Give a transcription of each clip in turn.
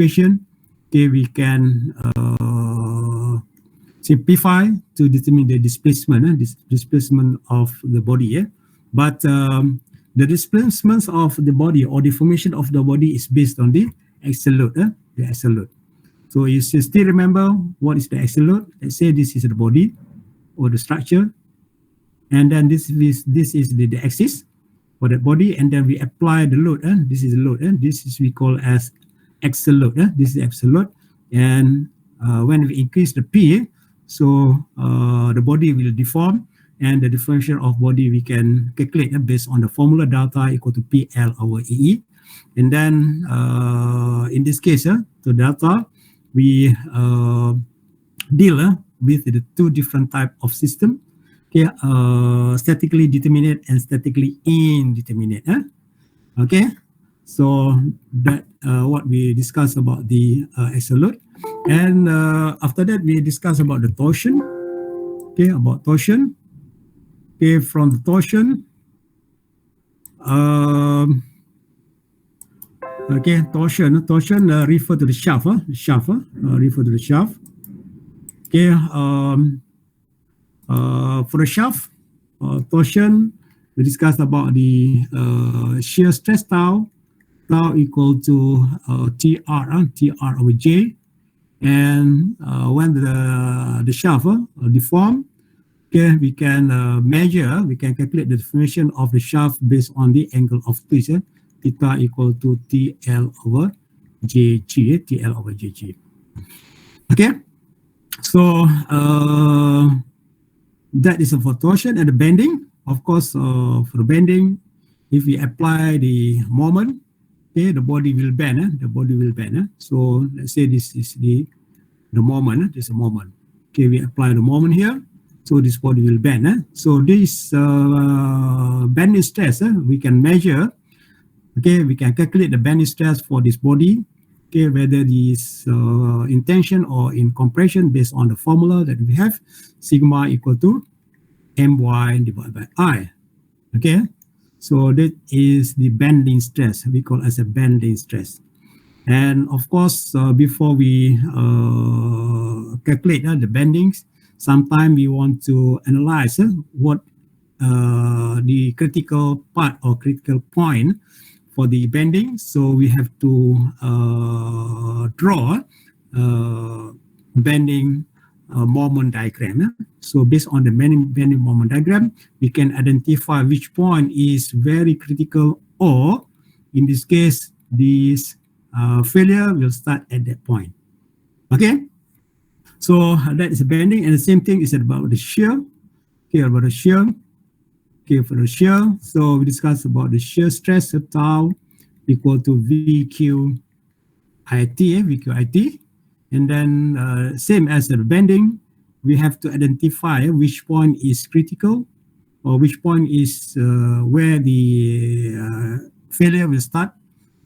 equation, okay, we can simplify to determine the displacement, displacement of the body. But the displacement of the body or deformation of the body is based on the axial load. The axial load. So you still remember what is the axial load? Let's say this is the body or the structure, and then this is the axis for the body, and then we apply the load. This is the load. This is we call as axial load. This is axial load, and when we increase the P, so the body will deform, and the deformation of body we can calculate based on the formula delta equal to PL over EE. And then in this case, the delta, we deal with the two different type of system, okay, statically determinate and statically indeterminate. Okay, so that what we discussed about the axial load. And after that, we discuss about the torsion. Okay, about torsion. Okay, from the torsion, okay, torsion refer to the shaft. Refer to the shaft. Okay, for the shaft, torsion, we discussed about the shear stress tau equal to TR over J. And when the shaft deform, okay, we can measure, we can calculate the deformation of the shaft based on the angle of twist. Theta equal to TL over JG. TL over JG. Okay, so that is for torsion. And the bending, of course, for the bending, if we apply the moment, okay, the body will bend. The body will bend. So let's say this is the moment. This is a moment. Okay, we apply the moment here. So this body will bend. So this bending stress we can measure. Okay, we can calculate the bending stress for this body. Okay, whether this in tension or in compression based on the formula that we have, sigma equal to my divided by I. Okay, so that is the bending stress. We call as a bending stress. And of course, before we calculate the bendings, sometimes we want to analyze what the critical part or critical point for the bending. So we have to draw bending moment diagram. So based on the bending moment diagram, we can identify which point is very critical, or in this case, this failure will start at that point. Okay, so that is bending, and the same thing is about the shear. Okay, about the shear. Okay, for the shear, so we discussed about the shear stress of tau equal to VQIT, and then same as the bending, we have to identify which point is critical, or which point is where the failure will start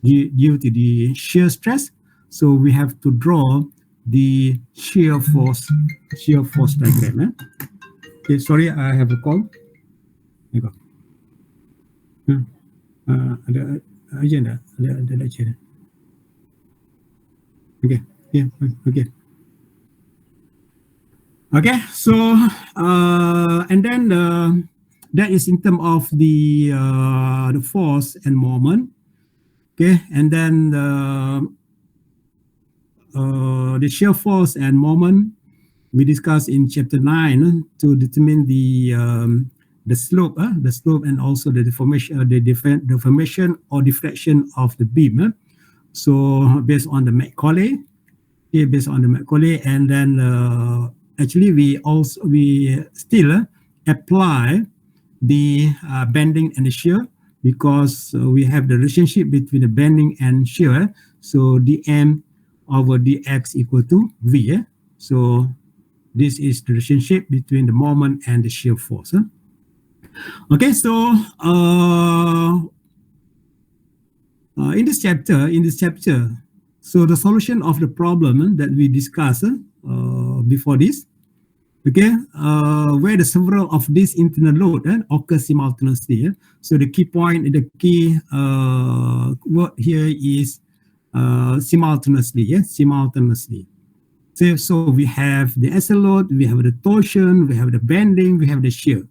due to the shear stress. So we have to draw the shear force diagram. Okay, sorry, I have a call. Ada agenda, ada lecture. Okay, yeah, okay. Okay, so and then that is in terms of the force and moment. Okay, and then the shear force and moment we discussed in chapter 9 to determine the slope, and also the deformation, deformation or deflection of the beam. So based on the Macaulay, okay, based on the Macaulay, and then actually we still apply the bending and the shear, because we have the relationship between the bending and shear. So dm over dx equal to v. So this is the relationship between the moment and the shear force. Okay, so in this chapter, so the solution of the problem that we discussed before this, okay, where the several of these internal load occur simultaneously. So the key point, the key word here is simultaneously. Simultaneously. So we have the axial load, we have the torsion, we have the bending, we have the shear.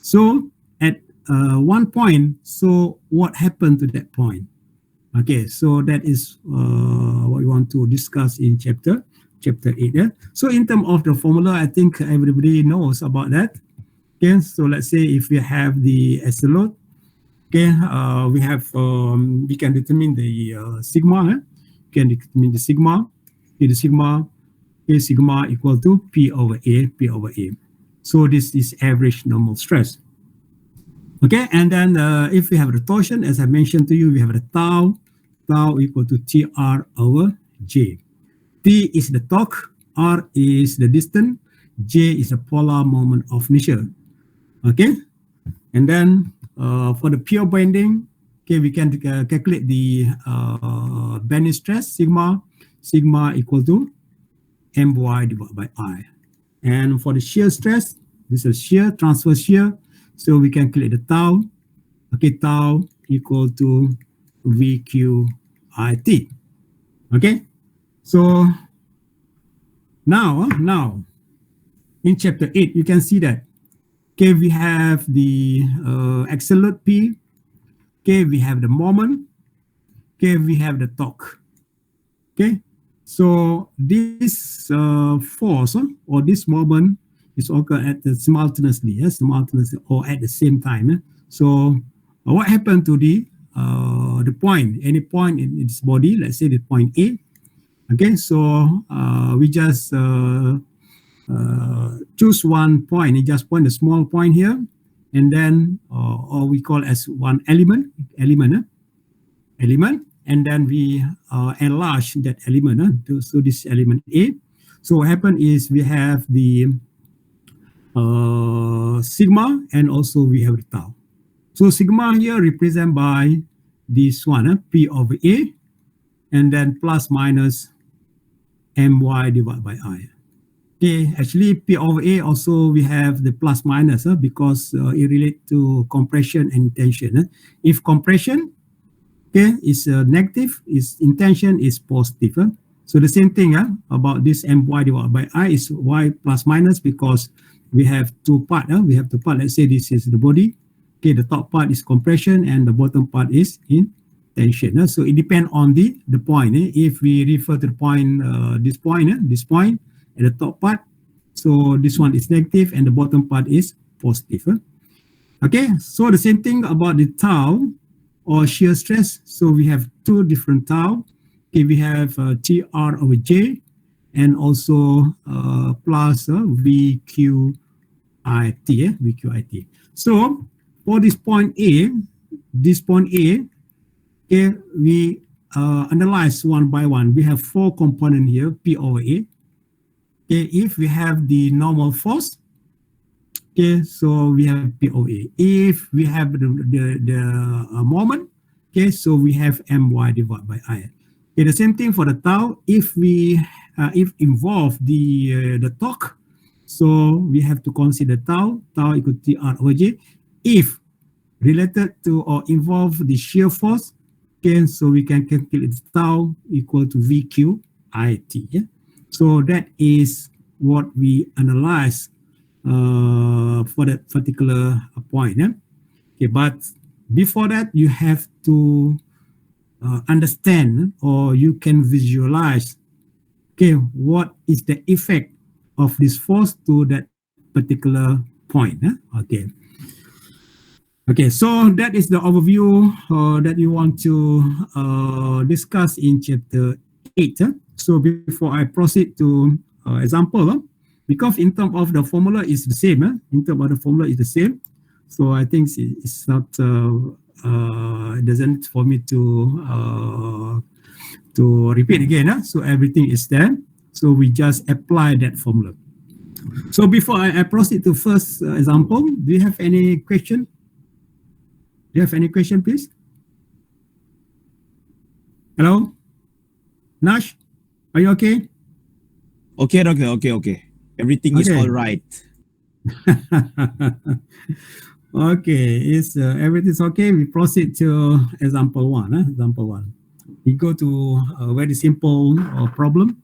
So at one point, so what happened to that point? Okay, so that is what we want to discuss in chapter 8. Yeah? So in terms of the formula, I think everybody knows about that. Okay, so let's say if we have the axial load, okay, we can determine the sigma. We can determine the sigma. Okay, the sigma equal to P over A. So this is average normal stress. Okay, and then if we have the torsion, as I mentioned to you, we have the tau equal to TR over J. T is the torque, R is the distance, J is the polar moment of inertia. Okay, and then for the pure bending, okay, we can calculate the bending stress, sigma equal to my divided by I. And for the shear stress, this is shear, transverse shear, so we can calculate the tau. Okay, tau equal to VQIT. Okay, so now in chapter 8, you can see that, okay, we have the axial load P, okay, we have the moment, okay, we have the torque. Okay, so this force or this moment is occur at the simultaneously or at the same time. So what happened to the point, any point in this body, let's say the point A. Okay, so we just choose one point, just point a small point here, and then or we call as one element, and then we enlarge that element. So this element A. So what happened is we have the sigma, and also we have the tau. So sigma here represented by this one, P over A, and then plus minus my divided by I. Okay, actually P over A also we have the plus minus because it relates to compression and tension. If compression, okay, is negative, is intention is positive. So the same thing about this my divided by I is y plus minus, because we have two parts. We have two parts. Let's say this is the body. Okay, the top part is compression and the bottom part is in tension. So it depends on the point. If we refer to the point, this point at the top part, so this one is negative and the bottom part is positive. Okay, so the same thing about the tau or shear stress. So we have two different tau. Okay, we have TR over J and also plus VQIT. So for this point A, okay, we analyze one by one. We have four components here, P over A. Okay, if we have the normal force, okay, so we have P over A. If we have the moment, okay, so we have my divided by I. Okay, the same thing for the tau. If we involve the torque, so we have to consider tau equal to TR over J. If related to or involve the shear force, okay, so we can calculate tau equal to VQIT. Yeah? So that is what we analyze for that particular point. Yeah? Okay, but before that, you have to understand, or you can visualize, okay, what is the effect of this force to that particular point. Okay. Okay, so that is the overview that we want to discuss in chapter 8. So before I proceed to example, because in terms of the formula is the same, so I think it's not, it doesn't for me to repeat again. So everything is there. So we just apply that formula. So before I proceed to first example, do you have any question? Do you have any question, please? Hello? Nash, are you okay? Okay. Everything is all right. Okay, everything's okay. We proceed to example 1. Example 1. we go to a very simple problem.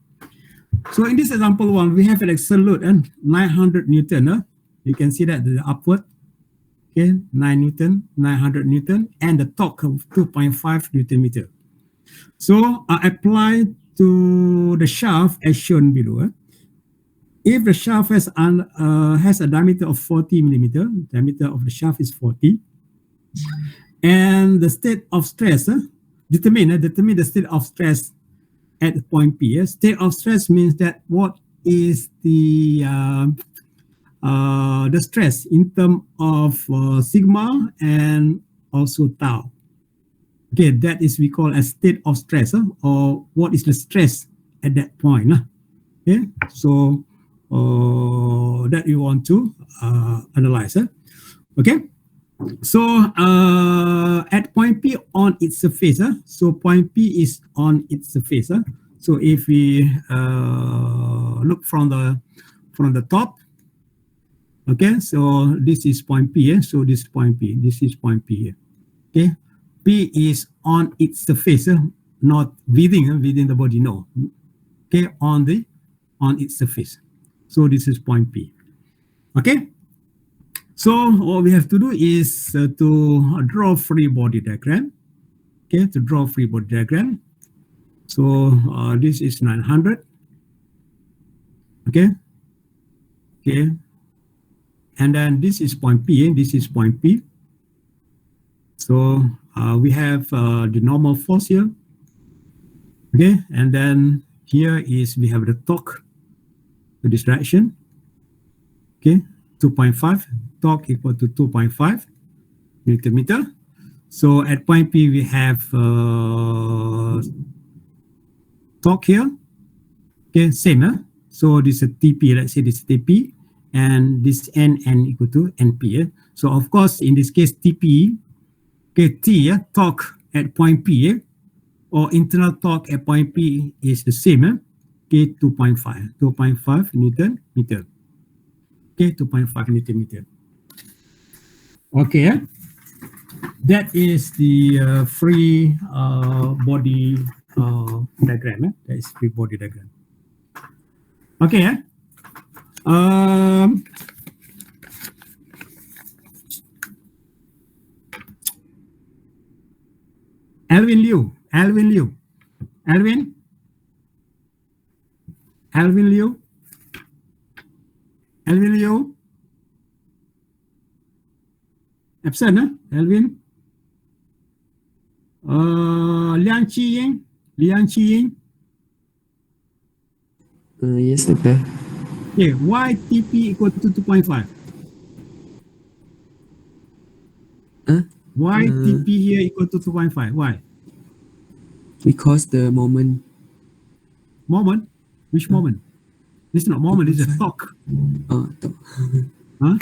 So in this example one, we have an axial load and 900 Newton. You can see that the upward, okay, 9 Newton, 900 Newton, and the torque of 2.5 Newton meter. So apply to the shaft as shown below. If the shaft has a diameter of 40 millimeter, diameter of the shaft is 40, and the state of stress, determine the state of stress at point P. State of stress means that what is the stress in terms of sigma and also tau. Okay, that is we call a state of stress, or what is the stress at that point. Okay, so that you want to analyze. Okay, so at point P on its surface, so point P is on its surface. So if we look from the top, okay, so this is point P. So this is point P. This is point P here. Okay, P is on its surface, not within the body. No, okay, on its surface. So this is point P. Okay. So what we have to do is to draw free body diagram. Okay, to draw free body diagram. So this is 900. Okay. Okay. And then this is point P. This is point P. So we have the normal force here. Okay, and then here is we have the torque to this direction. Okay, 2.5. Torque equal to 2.5 Newton meter. So at point P we have torque here. Okay, same. So this is TP. Let's say this is TP, and this N equal to NP. So of course in this case TP, okay, T torque at point P, or internal torque at point P is the same. Okay, 2.5 Newton meter. Okay, 2.5 Newton meter. Okay, that is the free body diagram. That is free body diagram. Okay, Alvin Liu. Absent, Alvin. Liang Qiying. Yes, okay. Okay, why TP equal to 2.5? Why TP here equal to 2.5? Why? Because the moment. Moment? Which moment? This is not moment, this is a torque. Huh?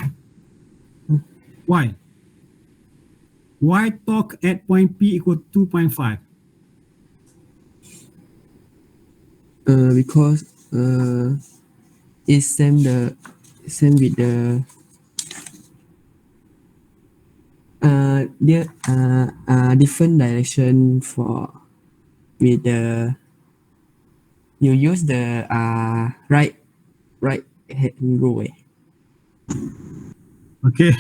Why? Why torque at point P equal to 2.5? Because it's same with the different direction for with the you use the right hand rule. Okay.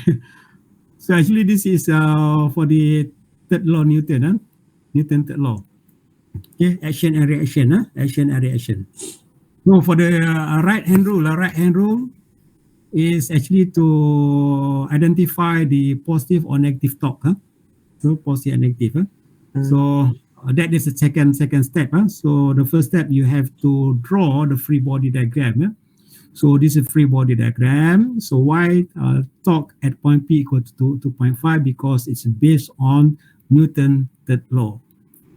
So actually this is for the third law Newton, Newton third law. Okay, action and reaction, action and reaction. No, for the right hand rule is actually to identify the positive or negative torque. So positive and negative. So that is the second step. So the first step you have to draw the free body diagram. So this is free body diagram. So why torque at point P equal to 2.5? Because it's based on Newton third law.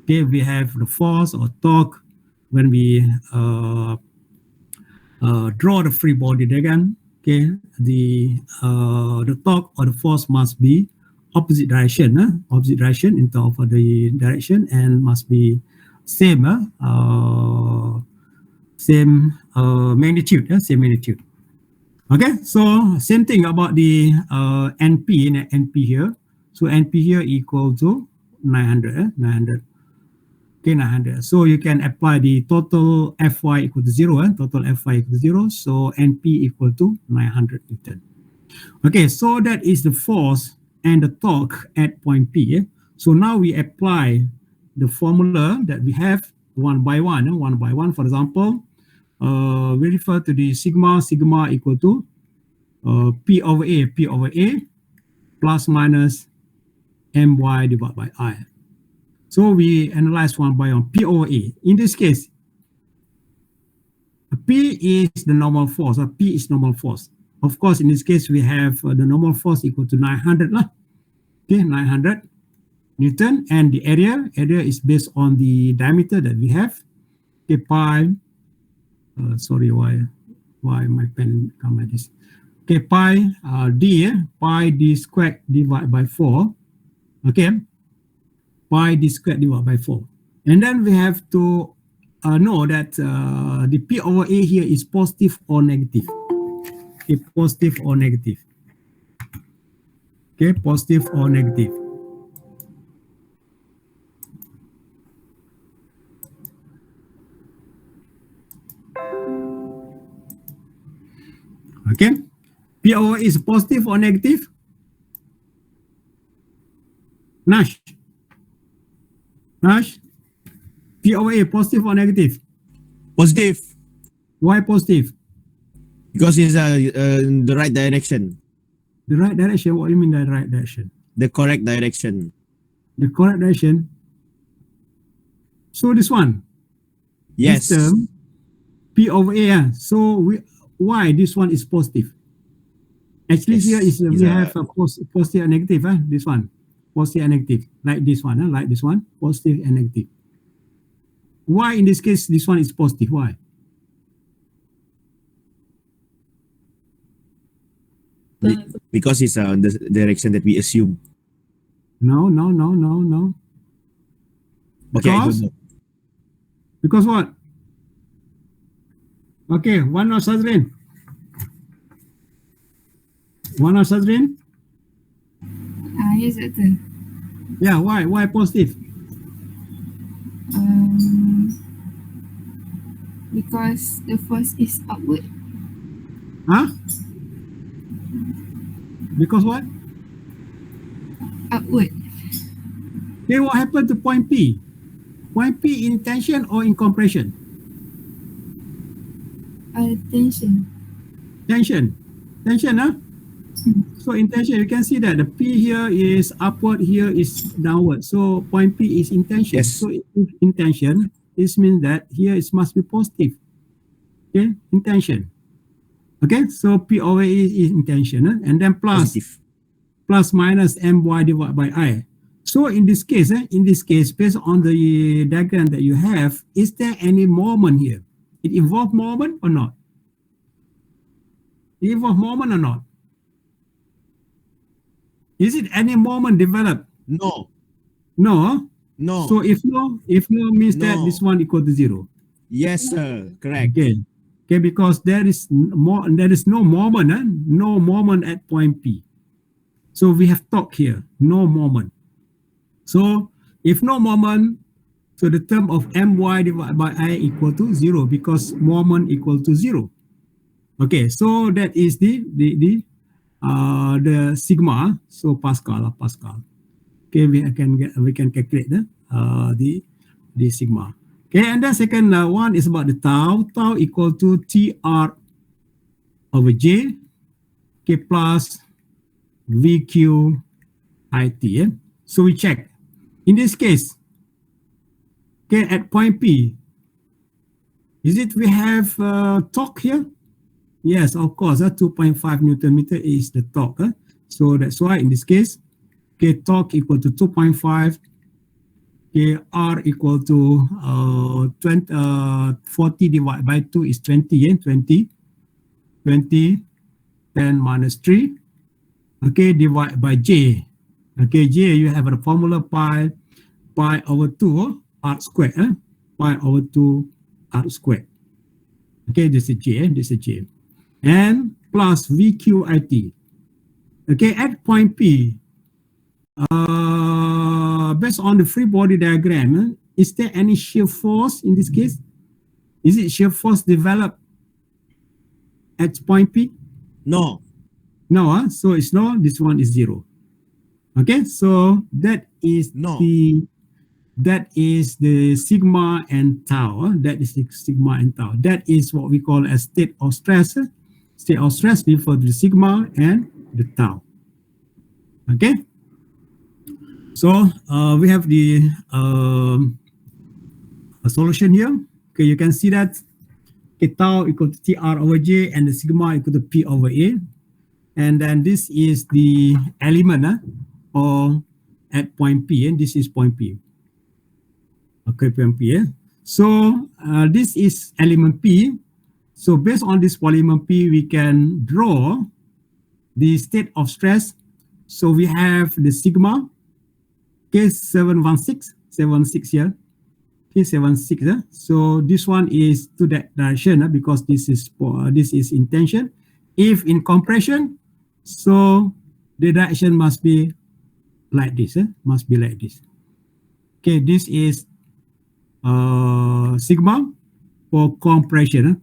Okay, we have the force or torque when we draw the free body diagram. Okay, the torque or the force must be opposite direction in terms of the direction, and must be same magnitude. Okay, so same thing about the NP here. So NP here equal to 900. Okay, 900. So you can apply the total Fy equal to 0, total Fy equal to 0. So Np equal to 900 Newton. Okay, so that is the force and the torque at point P. So now we apply the formula that we have one by one. For example, we refer to the sigma equal to P over A plus minus My divided by I. So we analyze one by one, P over A. In this case, P is the normal force, or P is normal force. Of course, in this case, we have the normal force equal to 900 lah. Okay, 900 Newton, and the area is based on the diameter that we have. Okay, pi. Sorry, why my pen come like this? Okay, pi d squared divided by 4. Okay, pi d squared divided by 4, and then we have to know that the P over A here is positive or negative. Okay, positive or negative. Okay, positive or negative. Okay, P over A is positive or negative? Nash, P over A positive or negative? Positive. Why positive? Because it's in the right direction. The right direction? What do you mean the right direction? The correct direction. The correct direction? So this one? Yes. This term, P over A. So why this one is positive? Actually, Yes, here is we it's have a positive and negative. This one, positive and negative, like this one, like this one, positive and negative. Why in this case this one is positive? Why? Because it's the direction that we assume. No. Okay, I Because? don't know. Because what? Okay, one more Sadrin. Yes, Doctor. Yeah, why positive? Because the force is upward. Huh? Because what? Upward. Okay, what happened to point P? Point P in tension or in compression? Tension. Tension, huh? So in tension, you can see that the P here is upward, here is downward. So point P is in tension. Yes. So if in tension, this means that here it must be positive. Okay, in tension. Okay, so P over A is in tension, and then Positive. plus minus My divided by I. So in this case, based on the diagram that you have, is there any moment here? It involves moment or not? It involves moment or not? Is it any moment developed? No. No. No. So if no means that No. this one equal to 0. Yes, sir. Correct. Okay, because there is no moment, no moment at point P. So we have talk here, no moment. So if no moment, so the term of My divided by I equal to 0 because moment equal to 0. Okay, so that is the sigma. So Pascal. Okay, we can calculate the sigma. Okay, and the second one is about the tau. Tau equal to TR over J. Okay, plus VQ IT. So we check. In this case, okay, at point P, is it we have torque here? Yes, of course, 2.5 Newton meter is the torque. So that's why in this case, okay, torque equal to 2.5. Okay, R equal to 40 divided by 2 is 20, 20, 10 minus 3. Okay, divide by J. Okay, J, you have a formula pi over 2 R squared. Pi over 2 R squared. Okay, this is J. And plus VQIT. Okay, at point P, based on the free body diagram, is there any shear force in this case? Is it shear force developed at point P? No. No, so it's no, this one is 0. Okay, so that is No. that is the sigma and tau. That is the sigma and tau. That is what we call a state of stress. State of stress before the sigma and the tau. Okay. So we have the a solution here. Okay, you can see that tau equal to TR over J and the sigma equal to P over A. And then this is the element or at point P, and this is point P. Okay, point P. So this is element P. So based on this polymer P, we can draw the state of stress. So we have the sigma, okay, 716 here. Okay, 76. So this one is to that direction because this is in tension. If in compression, so the direction must be like this. Must be like this. Okay, this is sigma for compression.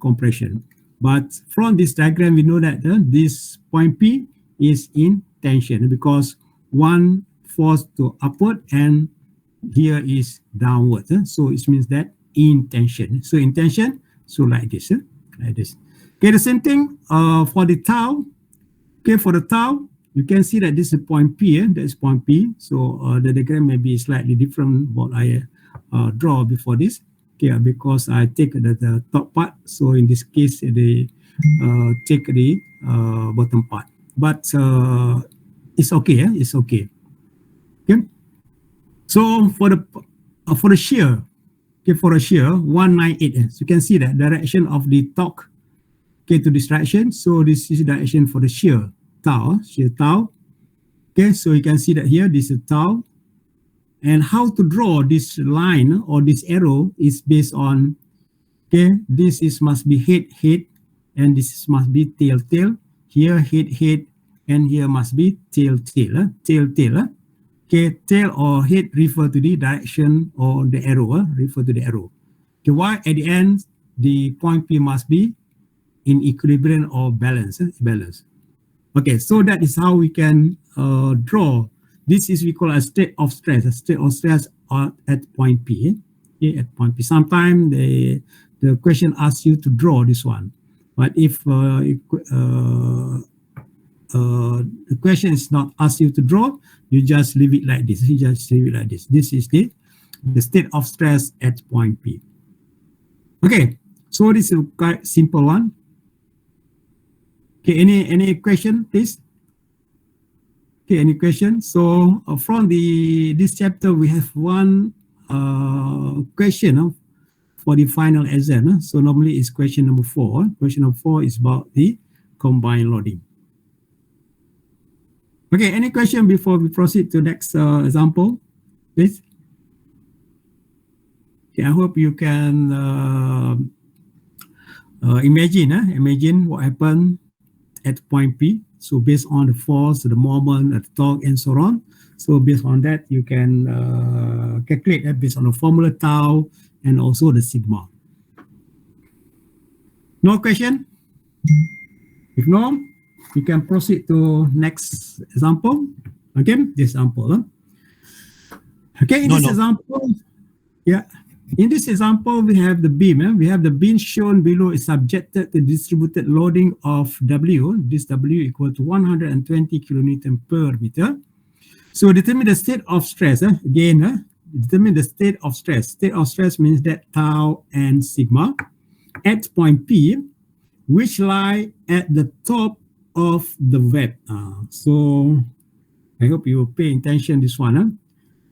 But from this diagram, we know that this point P is in tension because one force to upward and here is downward. So it means that in tension. So in tension, so like this. Like this. Okay, the same thing for the tau. Okay, for the tau, you can see that this is point P. That is point P. So the diagram may be slightly different what I draw before this. Okay, because I take the top part. So in this case, they take the bottom part. But it's okay. It's okay. Okay. So for the shear, okay, for a shear 198. So you can see that direction of the torque. Okay, to this direction. So this is the direction for the shear tau. Okay, so you can see that here this is tau. And how to draw this line or this arrow is based on, okay, this is must be head, and this must be tail. Here head, and here must be tail. Okay, tail or head refer to the direction or the arrow, refer to the arrow. Okay, why at the end the point P must be in equilibrium or balance. Okay, so that is how we can draw. This is we call a state of stress. A state of stress at point P. Okay, at point P. Sometimes the question asks you to draw this one, but if the question is not asked you to draw, you just leave it like this. This is the state of stress at point P. Okay, so this is a quite simple one. Okay, any question, please? Okay, any question? So from this chapter, we have one question for the final exam. So normally it's question number 4. Question number 4 is about the combined loading. Okay, any question before we proceed to next example, please? Okay, I hope you can imagine what happened at point P. So based on the force, the moment, the torque, and so on. So based on that, you can calculate that based on the formula tau and also the sigma. No question? If no, we can proceed to next example. Again, this example. Okay, in this example, yeah. In this example, we have the beam. We have the beam shown below is subjected to distributed loading of W. This W equal to 120 kilonewton per meter. So determine the state of stress. Again, determine the state of stress. State of stress means that tau and sigma at point P, which lie at the top of the web. So I hope you will pay attention this one.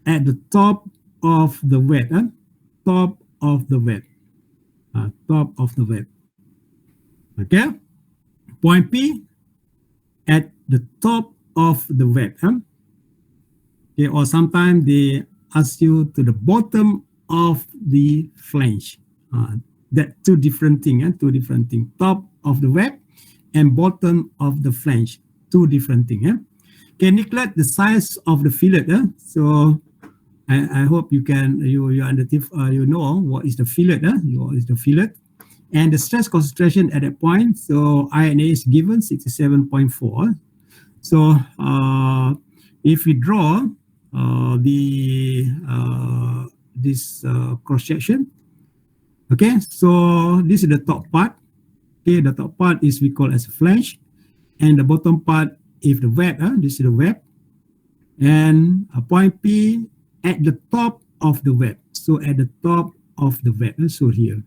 At the top of the web. Top of the web. Okay. Point P at the top of the web. Okay, or sometimes they ask you to the bottom of the flange. That two different things. Top of the web and bottom of the flange. Two different things. Okay, neglect the size of the fillet. So I hope you know what is the fillet, what is the fillet, and the stress concentration at that point. So INA is given 67.4. So if we draw this cross section, okay, so this is the top part. Okay, the top part is we call as flange, and the bottom part is the web. This is the web, and a point P at the top of the web. So at the top of the web. So here,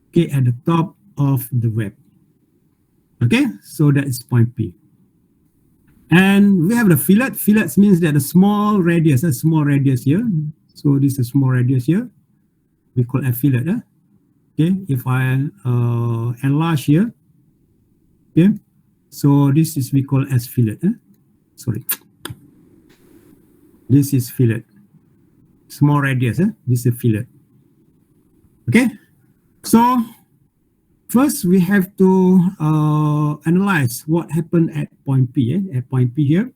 okay, at the top of the web. Okay, so that is point P. And we have the fillet. Fillet means that a small radius here. So this is a small radius here. We call a fillet. Okay, if I enlarge here, okay, so this is we call as fillet. Sorry, this is fillet. Small radius. This is fillet. Okay, so first we have to analyze what happened at point P. At point P here.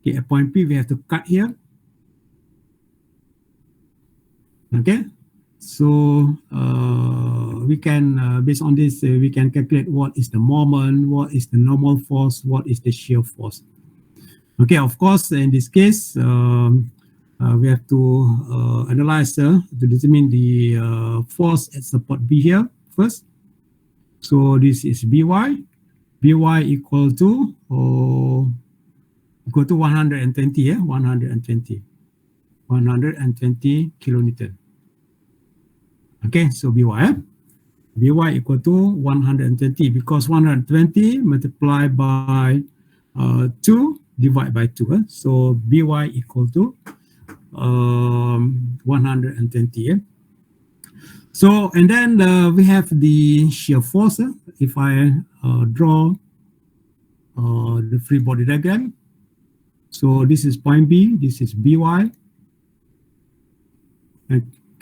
Okay, at point P we have to cut here. Okay. So we can, based on this, we can calculate what is the moment, what is the normal force, what is the shear force. Okay, of course, in this case, we have to analyze to determine the force at support B here first. So this is By. By equal to 120, 120 kilonewton. Okay, so By equal to 120 because 120 multiplied by 2 divided by 2. So By equal to 120. So, and then we have the shear force. If I draw the free body diagram. So this is point B, this is By.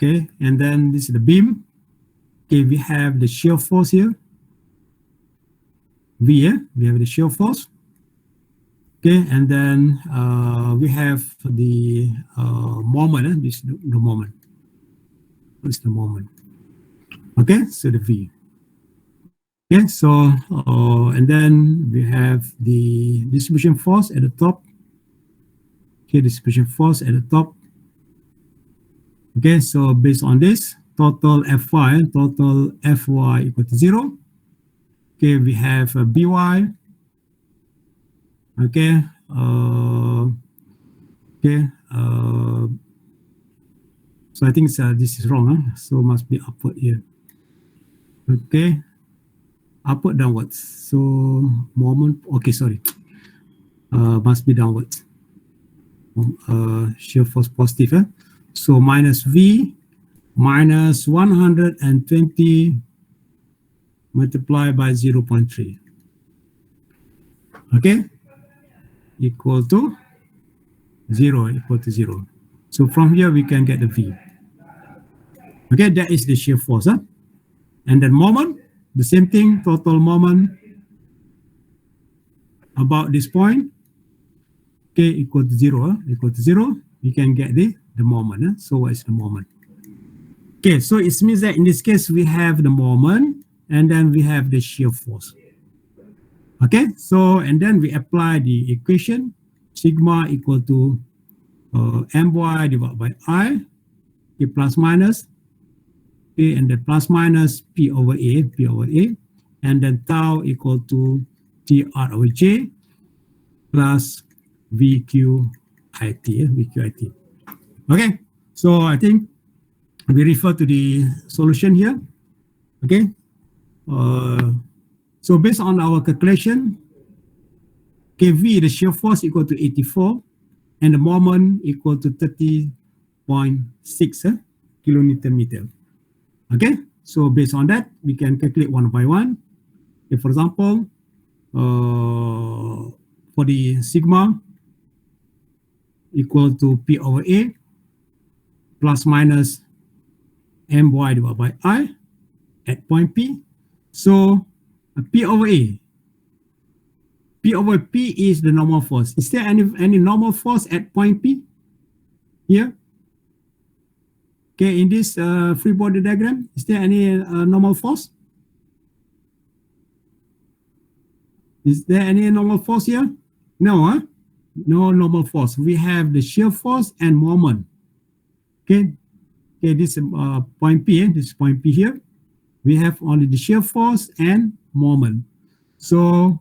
Okay, and then this is the beam. Okay, we have the shear force here. V, we have the shear force. Okay, and then we have the moment. This is the moment. What's the moment? Okay, so the V. Okay, so and then we have the distribution force at the top. Okay, distribution force at the top. Okay, so based on this, total Fy equal to 0. Okay, we have By. Okay, so I think this is wrong. So must be upward here. Okay, upward, downwards. So moment. Okay, sorry. Must be downwards. Shear force positive. So minus V minus 120 multiplied by 0.3. Okay, equal to 0. So from here we can get the V. Okay, that is the shear force. And then moment, the same thing, total moment about this point. Okay, equal to 0. We can get the moment. So what is the moment? Okay, so it means that in this case we have the moment and then we have the shear force. Okay, so and then we apply the equation sigma equal to my divided by I, okay, plus minus, okay, and then plus minus P over A, and then tau equal to TR over J plus VQIT. Okay, so I think we refer to the solution here. Okay, so based on our calculation, okay, V, the shear force equal to 84, and the moment equal to 30.6 kilonewton meter. Okay, so based on that, we can calculate one by one. Okay, for example, for the sigma equal to P over A plus minus My divided by I at point P. So P over A. P over P is the normal force. Is there any normal force at point P? here? Okay, in this free body diagram, is there any normal force? Is there any normal force here? No, huh? No normal force. We have the shear force and moment. Okay, okay, this point P, this is point P here. We have only the shear force and moment. So,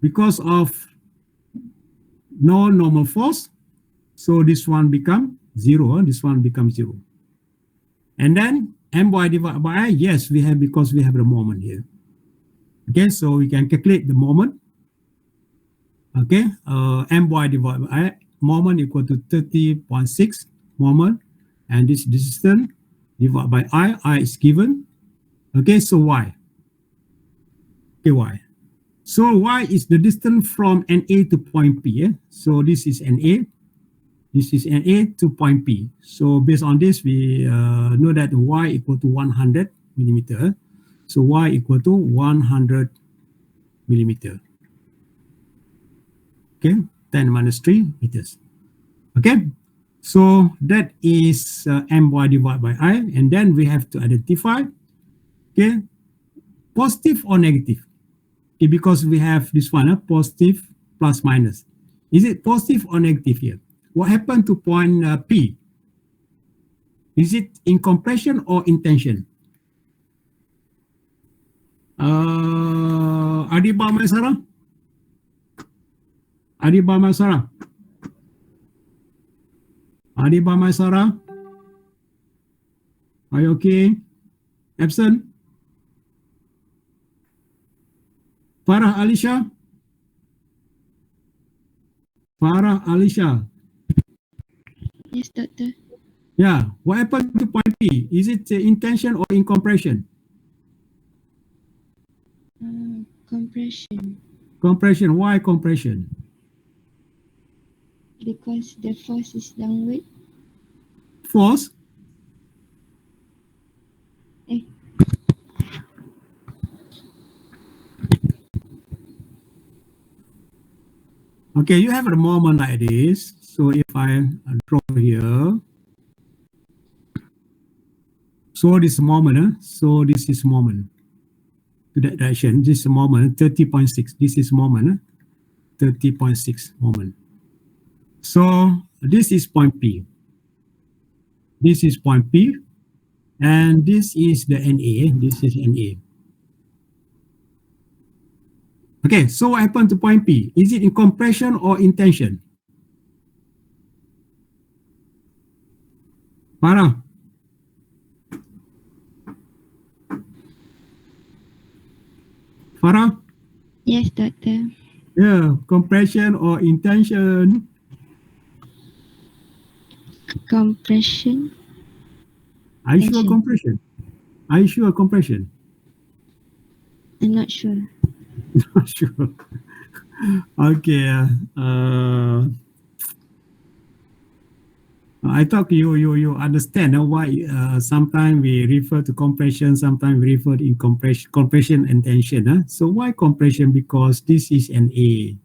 because of no normal force, so this one become 0, this one becomes 0. And then my divided by I, yes, we have, because we have the moment here. Okay, so we can calculate the moment. Okay, my divided by I, moment equal to 30.6 moment, and this distance divided by I is given. Okay, so y. Okay, y. So y is the distance from NA to point P. Eh? So this is NA. This is NA to point P. So based on this, we know that y equal to 100 millimeter. So y equal to 100 millimeter. Okay, 10 minus 3 meters. Okay, so that is my divided by I, and then we have to identify, okay, positive or negative. Okay, because we have this one, positive plus minus. Is it positive or negative here? What happened to point P? Is it in compression or in tension? Adiba Maisara? Adiba Maisara? Adiba Maisara? Are you okay? Absent? Farah Alisha? Farah Alisha? Yes, doctor. Yeah, what happened to point P? Is it in tension or in compression? Compression. Compression, why compression? Because the force is downward. Force? Okay, you have a moment like this. So if I draw here, so this moment, so this is moment to that direction. This is moment 30.6. This is moment 30.6 moment. So this is point P. This is point P, and this is the NA. This is NA. Okay, so what happened to point P? Is it in compression or in tension? Farah? Farah? Yes, doctor. Yeah, compression or in tension? Compression. Are you sure Tension. compression? Are you sure compression? I'm not sure. Not sure. Okay. I thought you understand why sometimes we refer to compression, sometimes we refer in compression and tension. So why compression? Because this is an A.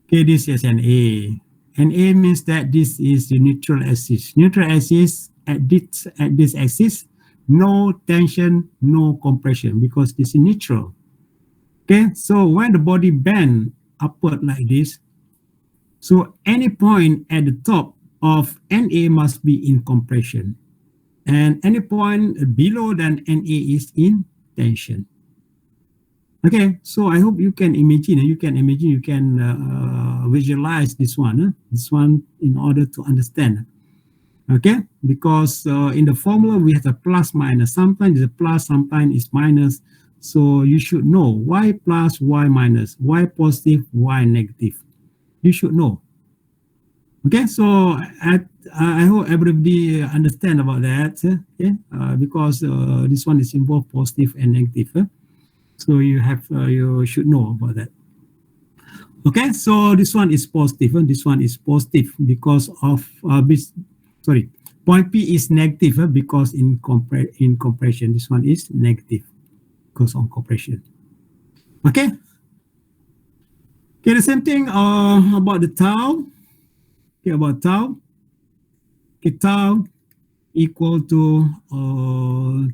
Okay, this is an A. An A means that this is the neutral axis. Neutral axis at this axis, no tension, no compression, because this is neutral. Okay, so when the body bend upward like this, so any point at the top of NA must be in compression, and any point below than NA is in tension. Okay, so I hope you can imagine, you can visualize this one in order to understand. Okay, because in the formula we have a plus minus. Sometimes it's a plus, sometimes it's minus. So you should know why plus, why minus, why positive, why negative. You should know. Okay, so I hope everybody understand about that. Okay, because this one is involved positive and negative. So you should know about that. Okay, so this one is positive. This one is positive because of point P is negative because in compression. This one is negative because on compression. Okay. Okay, the same thing about the tau. Okay, about tau. Okay, tau equal to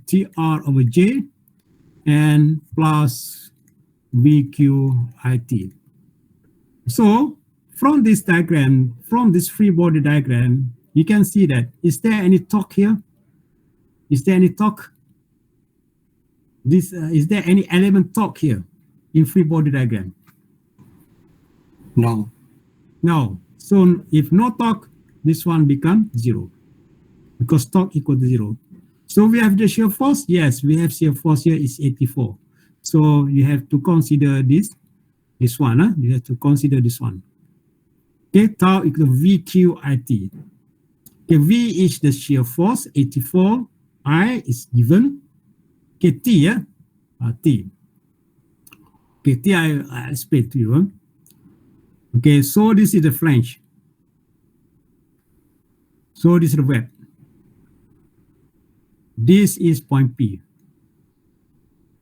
TR over J and plus VQIT. So from this diagram, from this free body diagram, you can see that, is there any torque here? Is there any torque? Is there any element torque here in free body diagram? No. No. So if no torque, this one becomes 0 because torque equal to 0. So we have the shear force. Yes, we have shear force here is 84. So you have to consider this one. Huh? You have to consider this one. Okay, tau equal to VQIT. Okay, V is the shear force, 84. I is given. Okay, T, yeah? T. Okay, T I explain to you. Huh? Okay, so this is the flange. So this is the web. This is point P.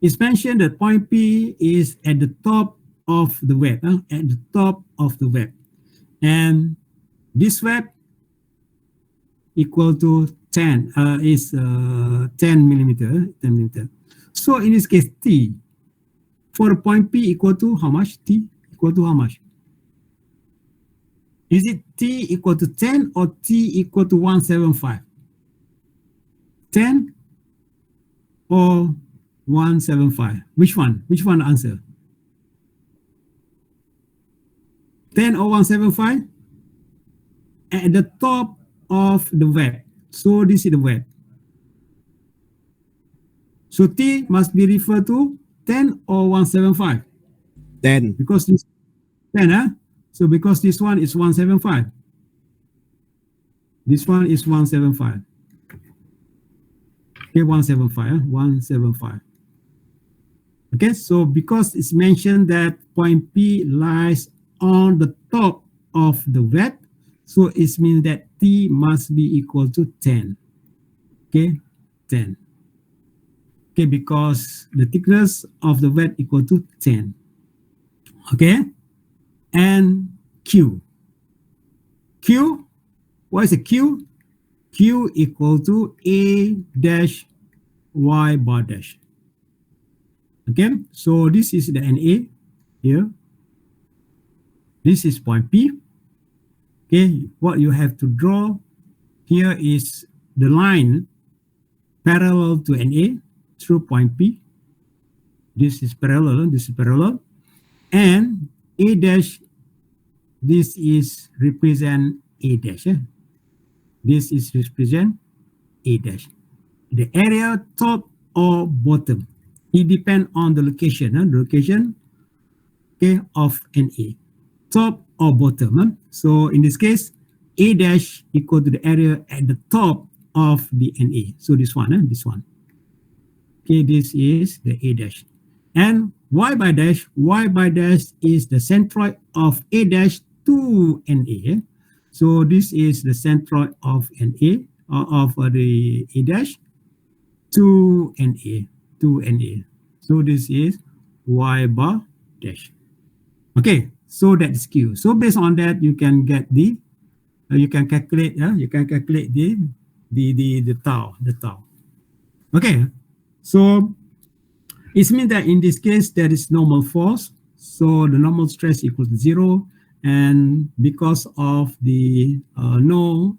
It's mentioned that point P is at the top of the web, at the top of the web. And this web equal to 10, is 10 millimeter. So in this case, T, for point P equal to how much? T equal to how much? Is it T equal to 10 or T equal to 175? 10 or 175? Which one? Which one answer? 10 or 175? At the top of the web. So this is the web. So T must be referred to 10 or 175? 10. Because this 10, huh? So because this one is 175. This one is 175. Okay, 175, 175. Okay, so because it's mentioned that point P lies on the top of the web, so it means that T must be equal to 10. Okay, 10. Okay, because the thickness of the web equal to 10. Okay, and Q. Q, what is a Q? Q equal to A dash Y bar dash. Okay, so this is the NA here. This is point P. Okay, what you have to draw here is the line parallel to NA through point P. This is parallel, this is parallel. And A dash, this is represent A dash. This is represent A dash. The area top or bottom, it depends on the location, the location, okay, of NA, top or bottom. So in this case, A dash equal to the area at the top of the NA. So this one, this one. Okay, this is the A dash. And Y by dash is the centroid of A dash to NA. So this is the centroid of NA, of the A dash to NA, So this is Y bar dash. Okay, so that's Q. So based on that, you can get the, you can calculate the tau, Okay, so it means that in this case, there is normal force. So the normal stress equals to 0. And because of the no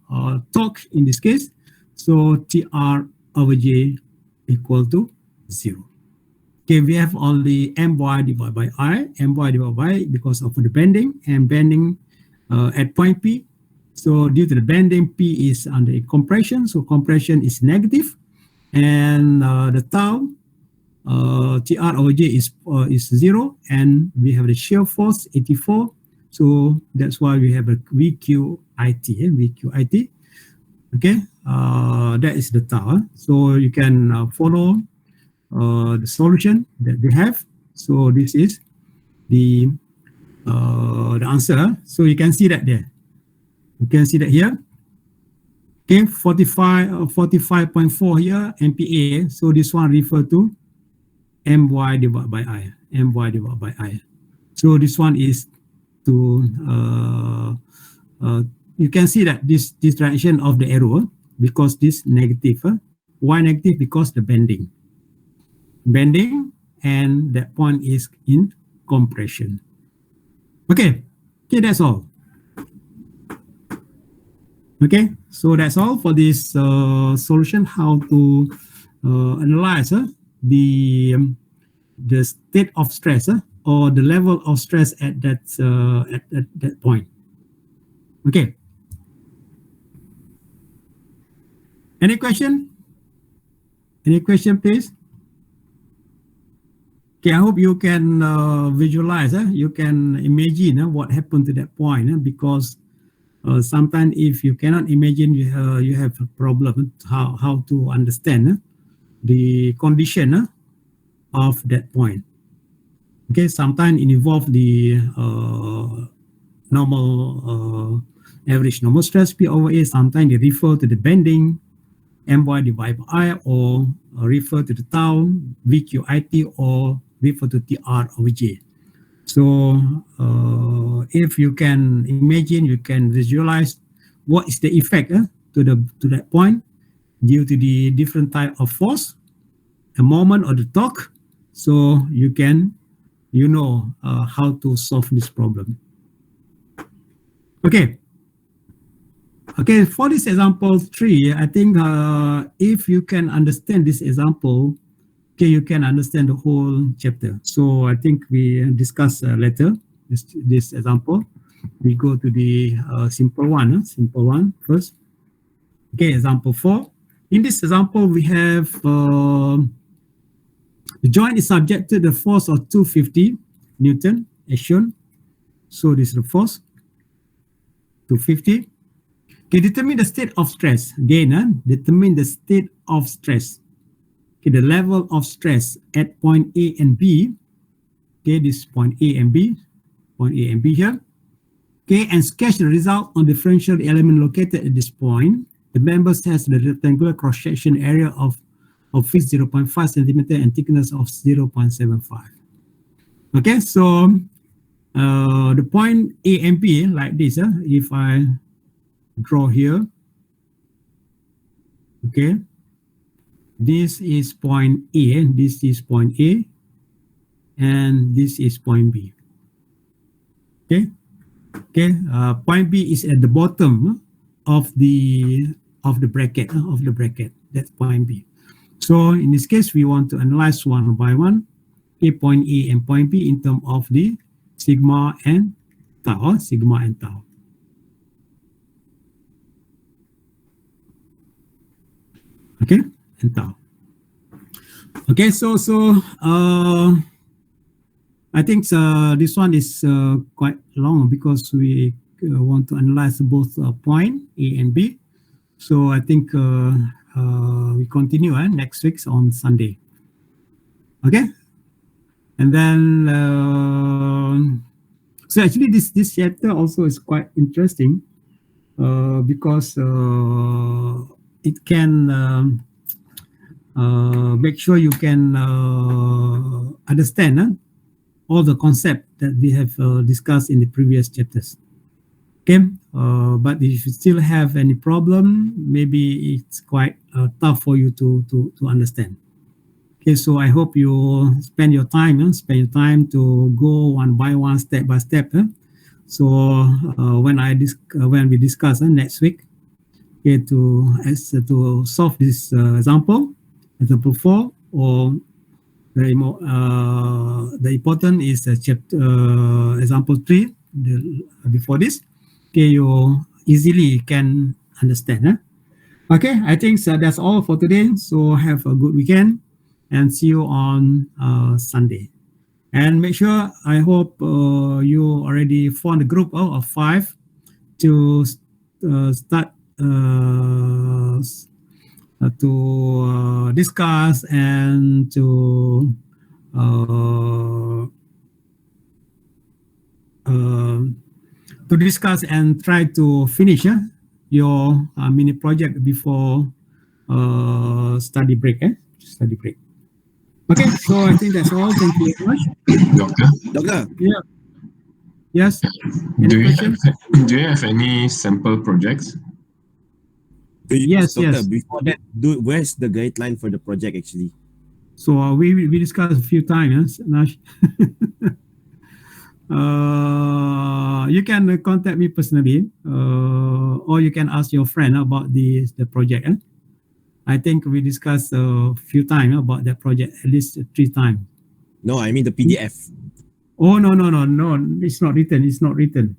torque in this case, so TR over J equal to 0. Okay, we have only My divided by I, My divided by because of the bending and bending at point P. So due to the bending, P is under compression, so compression is negative, and the tau TR over J is 0, and we have the shear force 84. So that's why we have a VQIT. Okay, that is the tau. So you can follow the solution that we have. So this is the answer. So you can see that there. You can see that here. Okay, 45.4 here, MPa. So this one refer to My divided by I. My divided by I. So this one is to you can see that this direction of the arrow, because this negative. Why negative? Because the bending. And that point is in compression. Okay, that's all. Okay, so that's all for this solution, how to analyze the state of stress or the level of stress at that point. Okay. Any question? Any question, please? Okay, I hope you can visualize. You can imagine what happened to that point, because sometimes if you cannot imagine, you have a problem how to understand the condition of that point. Okay, sometimes it involves the normal average normal stress P over A. Sometimes they refer to the bending MY divided by I, or refer to the tau VQIT, or refer to TR over J. So if you can imagine, you can visualize what is the effect to that point due to the different type of force, a moment, or the torque. So you can, how to solve this problem. Okay. Okay, for this example 3, I think if you can understand this example, okay, you can understand the whole chapter. So I think we discuss later this example. We go to the simple one first. Okay, example 4. In this example, we have the joint is subject to the force of 250 Newton as shown. So this is the force, 250. Okay, determine the state of stress. Again, determine the state of stress. Okay, the level of stress at point A and B. Okay, this is point A and B here. Okay, and sketch the result on differential element located at this point. The members has the rectangular cross-section area of fixed 0.5 centimeter and thickness of 0.75. Okay, so the point A and B like this. If I draw here, okay, this is point A, this is point A, and this is point B. Okay, point B is at the bottom of the bracket That's point B. So in this case, we want to analyze one by one, point A and point B in terms of the sigma and tau. Okay, and tau. Okay, so I think this one is quite long because we want to analyze both point A and B. So I think we continue next week on Sunday. Okay, and then so actually this chapter also is quite interesting because it can make sure you can understand all the concept that we have discussed in the previous chapters. Okay, but if you still have any problem, maybe it's quite tough for you to understand. Okay, so I hope you spend your time to go one by one, step by step. So when we discuss next week, okay, to solve this example 4, or the important is chapter example 3 before this. Okay, you easily can understand. Okay, I think that's all for today. So have a good weekend and see you on Sunday. And make sure, I hope you already formed a group of 5 to start to discuss and to discuss and try to finish your mini project before study break. Okay, so I think that's all. Thank you very much. Doctor. Yeah. Yes. Any Do you questions? do you have any sample projects? Yes, Doctor, yes. before that, where's the guideline for the project actually? So we discussed a few times. Nash. You can contact me personally, or you can ask your friend about the project. I think we discussed a few times about that project, at least 3 times. No, I mean the PDF. Oh no. It's not written. It's not written.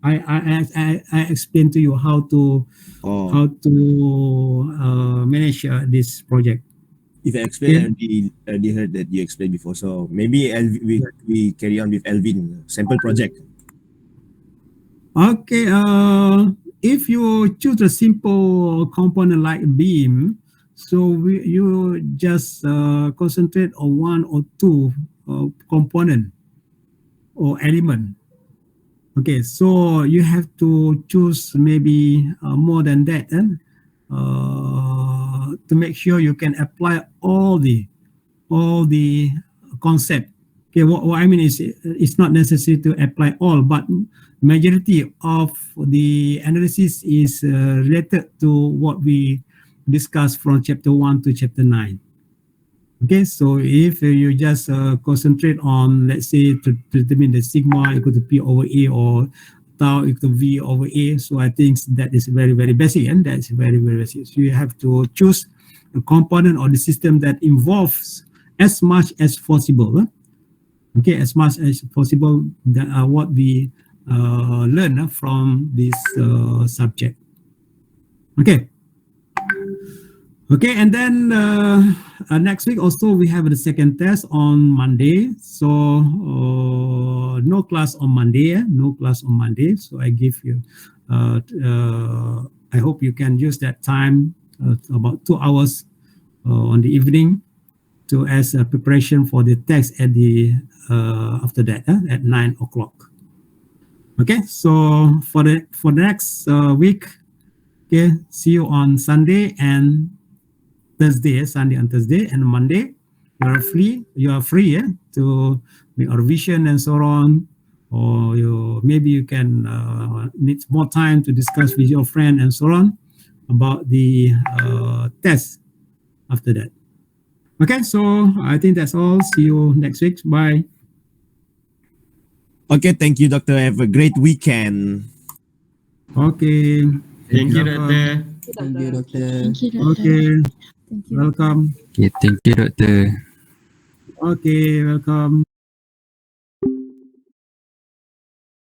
I explained to you how to Oh, manage this project. if I explained, I already heard that you explained before. So maybe we carry on with Elvin sample project. Okay. If you choose a simple component like beam, so you just concentrate on 1 or 2 component or element. Okay, so you have to choose maybe more than that, to make sure you can apply all the concept. Okay, what I mean is it's not necessary to apply all, but majority of the analysis is related to what we discussed from chapter 1 to chapter 9. Okay, so if you just concentrate on, let's say, to determine the sigma equal to P over A or tau equal to V over A, so I think that is very, very basic, and that's very, very basic. So you have to choose a component or the system that involves as much as possible. Okay, as much as possible, that are what we learn from this subject. Okay. Okay, and then next week also we have the second test on Monday. So no class on Monday. No class on Monday. So I give you. I hope you can use that time, about 2 hours on the evening, to as a preparation for the test at the after that at 9 o'clock. Okay, so for the next week, okay, see you on Sunday and Thursday, Sunday and Thursday, and Monday you are free to make a revision and so on, or maybe you can need more time to discuss with your friend and so on about the test after that. Okay, so I think that's all. See you next week. Bye. Okay, thank you, Doctor. Have a great weekend. Okay. Thank you, Welcome. Doctor. Thank you, Doctor. Thank you, Doctor. Okay, Thank you. welcome. Okay, thank you, Doctor. Okay, welcome.